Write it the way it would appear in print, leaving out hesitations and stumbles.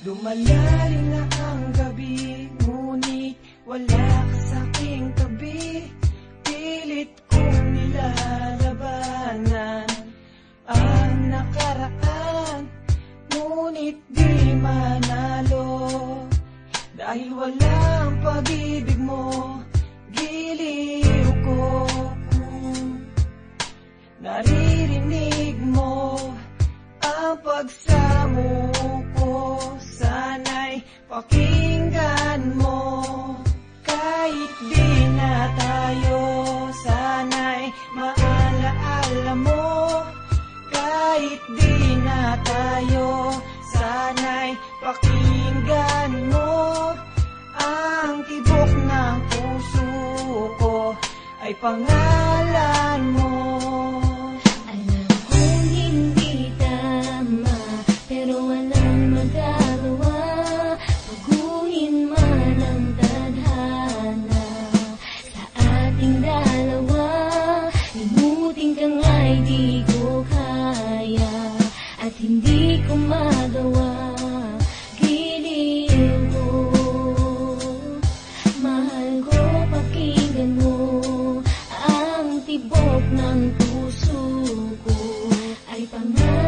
Lumalalim na ang gabi, ngunit wala ka sa'king tabi. Pilit kong nilalabanan ang nakaraan, ngunit di manalo. Dahil walang pag-ibig mo, giliw ko. Naririnig mo ang pagsamo ko, sana'y pakinggan mo. Kahit di na tayo, sana'y maalaala mo. Kahit di na tayo, sana'y pakinggan mo. Ang tibok ng puso ko ay pangalan mo. Alam kong hindi tama, pero walang magagawa. Baguhin man ang tadhana sa ating dalawa. Limutin ka nga'y di ko kaya, at hindi ko magawa. Giliw ko, mahal ko, pakinggan mo. Ang tibok ng puso ko ay pangalan